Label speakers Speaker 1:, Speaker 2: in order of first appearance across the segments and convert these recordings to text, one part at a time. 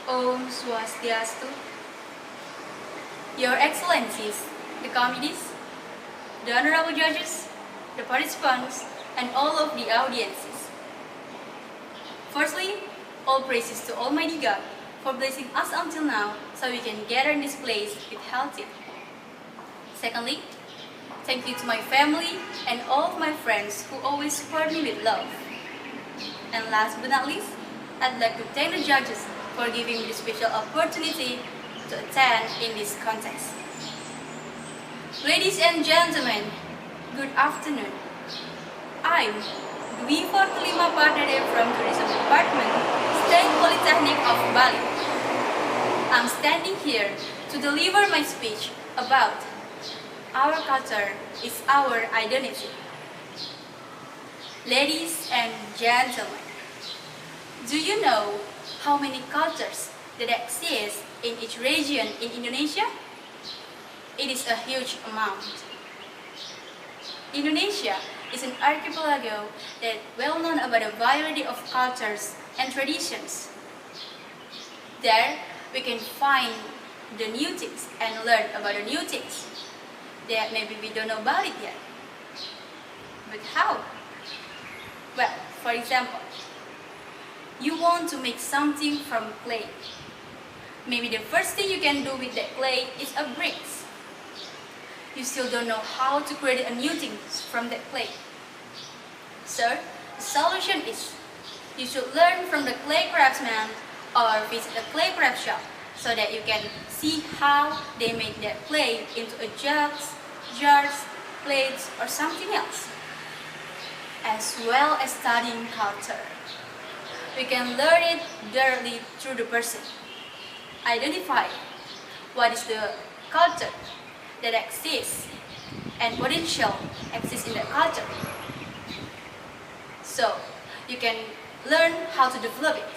Speaker 1: Om Swastiastu. Your Excellencies, the committees, the honorable judges, the participants, and all of the audiences. Firstly, all praises to Almighty God for blessing us until now so we can gather in this place with healthy. Secondly, thank you to my family and all of my friends who always support me with love. And last but not least, I'd like to thank the judges for giving me this special opportunity to attend in this contest. Ladies and gentlemen, good afternoon. I'm Dwi Fortulima Pardede from Tourism Department, State Politeknik of Bali. I'm standing here to deliver my speech about our culture is our identity. Ladies and gentlemen, do you know how many cultures that exist in each region in Indonesia? It is a huge amount. Indonesia is an archipelago that is well known about a variety of cultures and traditions. There, we can find the new things and learn about the new things that maybe we don't know about it yet. But how? Well, for example, you want to make something from clay. Maybe the first thing you can do with that clay is a bricks. You still don't know how to create a new thing from that clay. So, the solution is you should learn from the clay craftsman or visit a clay craft shop so that you can see how they make that clay into a jugs, jars, plates, or something else. As well as studying culture. We can learn it directly through the person. Identify what is the culture that exists and potential exists in that culture. So, you can learn how to develop it.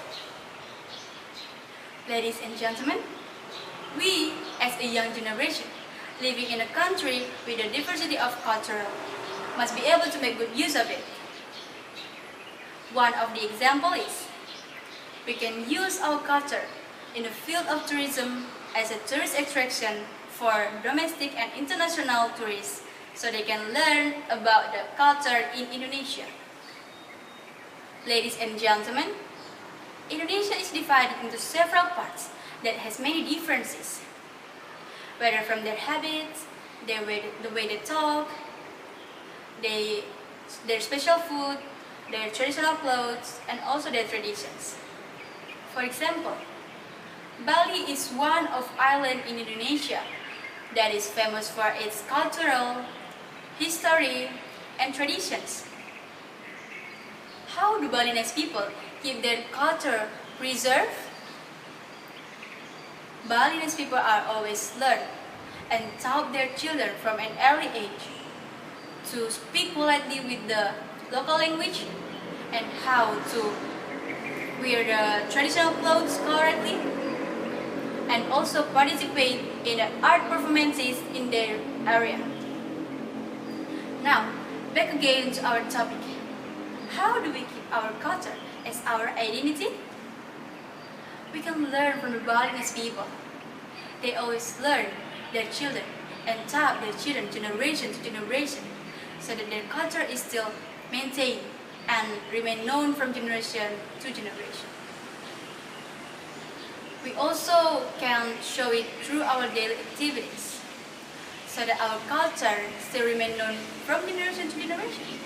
Speaker 1: Ladies and gentlemen, we as a young generation living in a country with a diversity of culture must be able to make good use of it. One of the examples is we can use our culture in the field of tourism as a tourist attraction for domestic and international tourists so they can learn about the culture in Indonesia. Ladies and gentlemen, Indonesia is divided into several parts that has many differences, whether from their habits, the way they talk, their special food, their traditional clothes, and also their traditions. For example, Bali is one of islands in Indonesia that is famous for its cultural, history, and traditions. How do Balinese people keep their culture preserved? Balinese people are always learn and taught their children from an early age to speak politely with the local language and how to wear the traditional clothes correctly and also participate in the art performances in their area. Now, back again to our topic. How do we keep our culture as our identity? We can learn from the Balinese people. They always learn their children and taught their children generation to generation so that their culture is still maintained and remain known from generation to generation. We also can show it through our daily activities so that our culture still remain known from generation to generation.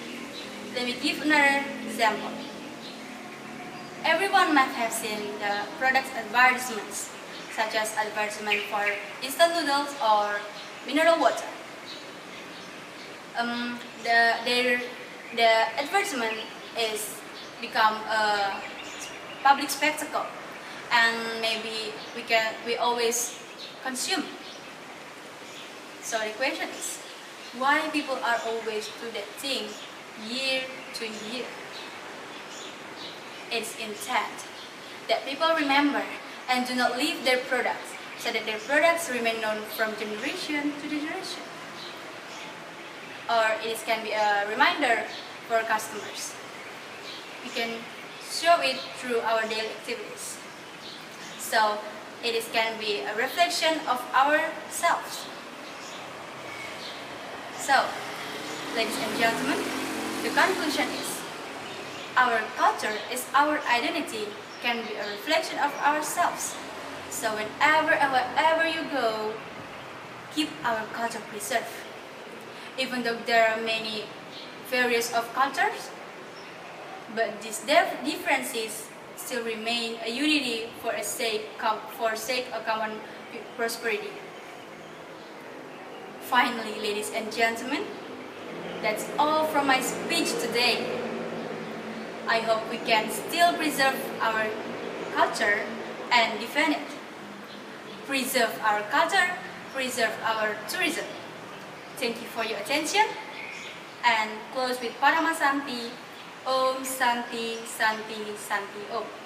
Speaker 1: Let me give another example. Everyone must have seen the product advertisements, such as advertisement for instant noodles or mineral water. The advertisement is become a public spectacle, and maybe we always consume. So the question is, why people are always do that thing year to year? It's intent that people remember and do not leave their products so that their products remain known from generation to generation. Or it can be a reminder for customers. We can show it through our daily activities. So can be a reflection of ourselves. So, ladies and gentlemen, the conclusion is our culture is our identity, can be a reflection of ourselves. So whenever and wherever you go, keep our culture preserved. Even though there are many various of cultures, but these differences still remain a unity for sake of common prosperity. Finally, ladies and gentlemen, that's all from my speech today. I hope we can still preserve our culture and defend it. Preserve our culture, preserve our tourism. Thank you for your attention. And close with Parama Santi. Om Santi Santi Santi Om.